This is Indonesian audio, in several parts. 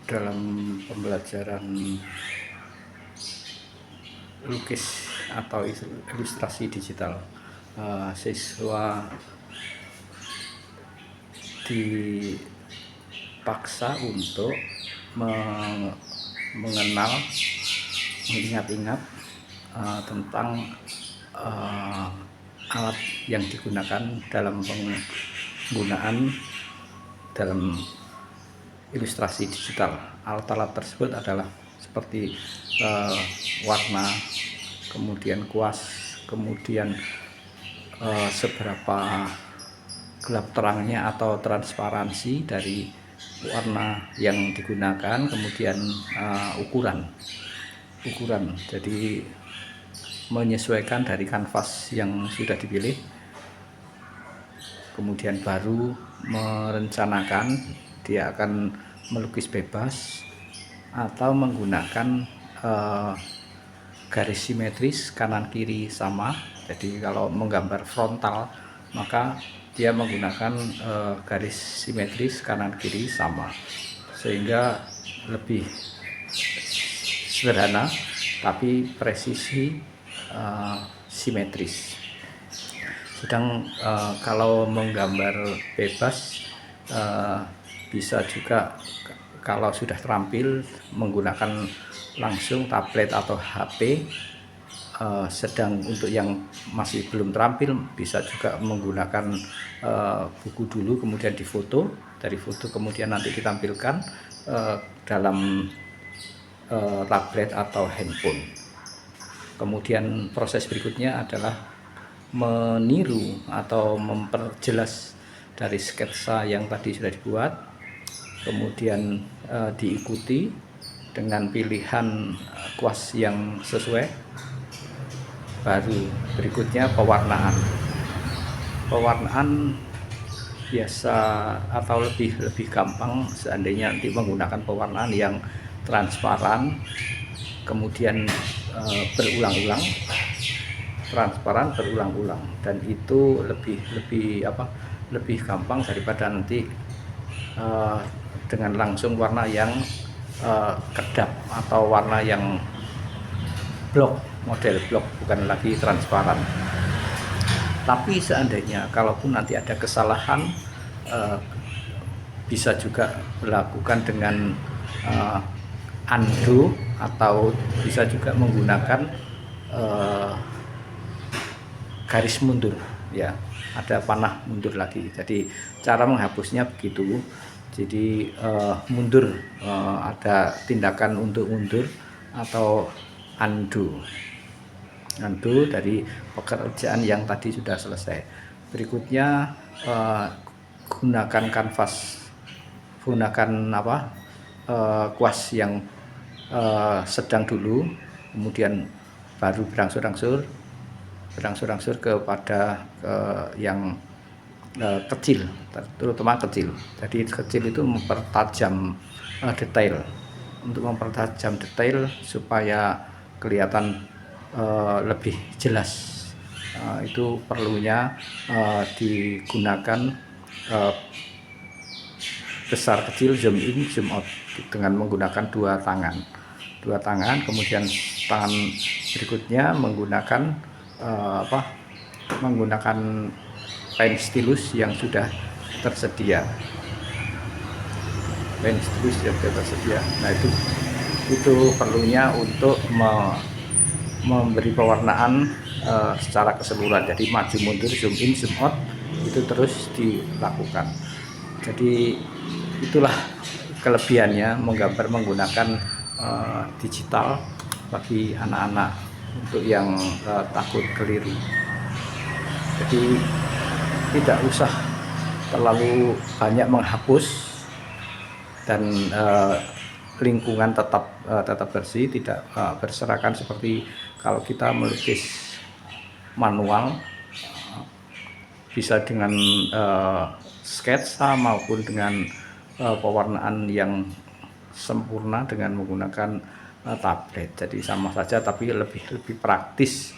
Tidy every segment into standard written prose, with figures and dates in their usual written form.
dalam pembelajaran lukis atau ilustrasi digital, siswa dipaksa untuk mengenal, mengingat-ingat tentang alat yang digunakan dalam penggunaan dalam ilustrasi digital. Alat-alat tersebut adalah seperti warna, kemudian kuas, kemudian seberapa gelap terangnya atau transparansi dari warna yang digunakan, kemudian ukuran. Jadi menyesuaikan dari kanvas yang sudah dipilih, kemudian baru merencanakan dia akan melukis bebas atau menggunakan garis simetris kanan kiri sama. Jadi kalau menggambar frontal maka dia menggunakan garis simetris kanan kiri sama, sehingga lebih sederhana tapi presisi simetris. Sedang kalau menggambar bebas bisa juga kalau sudah terampil menggunakan langsung tablet atau HP. Sedang untuk yang masih belum terampil bisa juga menggunakan buku dulu, kemudian difoto, dari foto kemudian nanti ditampilkan dalam tablet atau handphone. Kemudian proses berikutnya adalah meniru atau memperjelas dari sketsa yang tadi sudah dibuat, kemudian diikuti dengan pilihan kuas yang sesuai. Baru berikutnya pewarnaan biasa atau lebih begampang seandainya nanti menggunakan pewarnaan yang transparan, kemudian berulang-ulang, dan itu lebih gampang daripada nanti dengan langsung warna yang kedap atau warna yang model blok, bukan lagi transparan. Tapi seandainya kalaupun nanti ada kesalahan, bisa juga dilakukan dengan undo, atau bisa juga menggunakan garis mundur, ya, ada panah mundur lagi. Jadi cara menghapusnya begitu. Jadi mundur, ada tindakan untuk mundur atau undo dari pekerjaan yang tadi sudah selesai. Berikutnya gunakan kanvas, kuas yang sedang dulu, kemudian baru berangsur-angsur kepada yang kecil, terutama kecil. Jadi kecil itu mempertajam detail, supaya kelihatan lebih jelas. Itu perlunya digunakan besar kecil, zoom in zoom out dengan menggunakan dua tangan. Kemudian tangan berikutnya menggunakan pen stylus yang sudah tersedia. Nah, itu perlunya untuk memberi pewarnaan secara keseluruhan. Jadi maju mundur, zoom in zoom out itu terus dilakukan. Jadi itulah kelebihannya menggambar menggunakan digital bagi anak-anak untuk yang takut keliru. Jadi tidak usah terlalu banyak menghapus, dan lingkungan tetap bersih, tidak berserakan seperti kalau kita melukis manual. Bisa dengan sketsa maupun dengan pewarnaan yang sempurna dengan menggunakan tablet. Jadi sama saja tapi lebih praktis.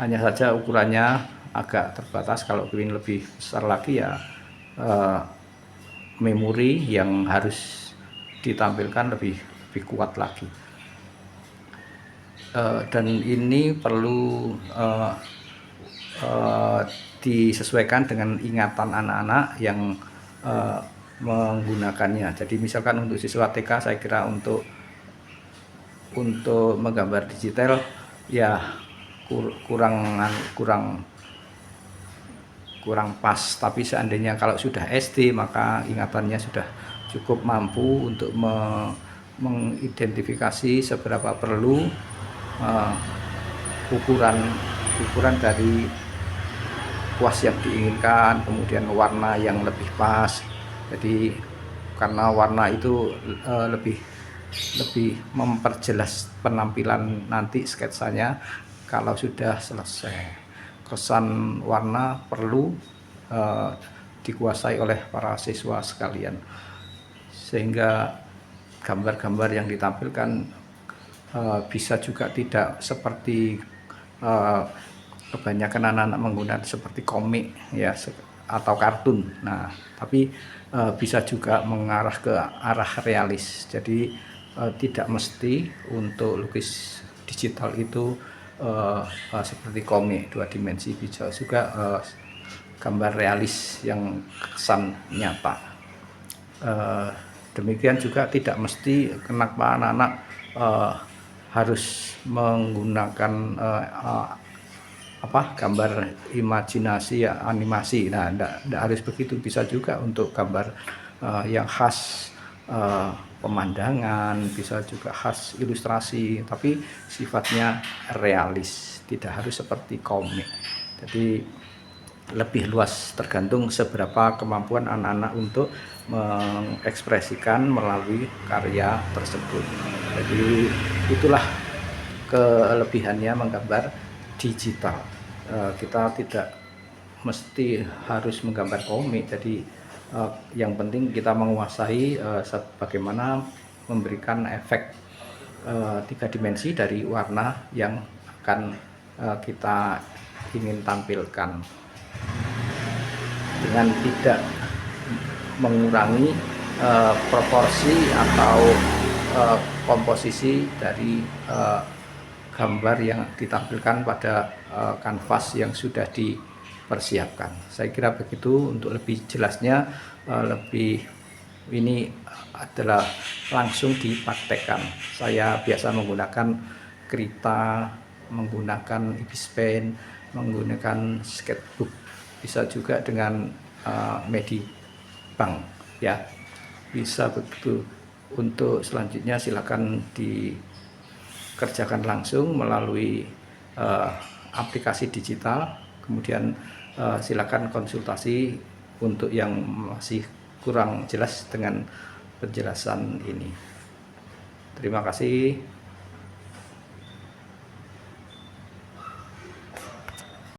Hanya saja ukurannya agak terbatas. Kalau ingin lebih besar lagi ya memori yang harus ditampilkan lebih kuat lagi. Dan ini perlu disesuaikan dengan ingatan anak-anak yang menggunakannya. Jadi misalkan untuk siswa TK, saya kira untuk menggambar digital ya kurang pas. Tapi seandainya kalau sudah SD, maka ingatannya sudah cukup mampu untuk mengidentifikasi seberapa perlu ukuran dari kuas yang diinginkan, kemudian warna yang lebih pas. Jadi karena warna itu lebih memperjelas penampilan nanti sketsanya. Kalau sudah selesai, kesan warna perlu dikuasai oleh para siswa sekalian, sehingga gambar-gambar yang ditampilkan bisa juga tidak seperti kebanyakan anak-anak menggunakan seperti komik ya atau kartun. Nah, tapi bisa juga mengarah ke arah realis. Jadi tidak mesti untuk lukis digital itu seperti komik 2 dimensi, bisa juga gambar realis yang kesan nyata. Demikian juga tidak mesti kenapa anak-anak harus menggunakan gambar imajinasi ya, animasi. Nah, tidak harus begitu, bisa juga untuk gambar yang khas pemandangan, bisa juga khas ilustrasi, tapi sifatnya realis, tidak harus seperti komik. Jadi lebih luas, tergantung seberapa kemampuan anak-anak untuk mengekspresikan melalui karya tersebut. Jadi itulah kelebihannya menggambar digital. Kita tidak mesti harus menggambar komik. Jadi yang penting kita menguasai bagaimana memberikan efek 3 dimensi dari warna yang akan kita ingin tampilkan, dengan tidak mengurangi proporsi atau komposisi dari gambar yang ditampilkan pada kanvas yang sudah dipersiapkan. Saya kira begitu. Untuk lebih jelasnya, ini adalah langsung dipraktekkan. Saya biasa menggunakan Krita, menggunakan Ibispen, menggunakan sketchbook, bisa juga dengan Medibank ya, bisa begitu. Untuk selanjutnya silakan dikerjakan langsung melalui aplikasi digital. Kemudian silakan konsultasi untuk yang masih kurang jelas dengan penjelasan ini. Terima kasih.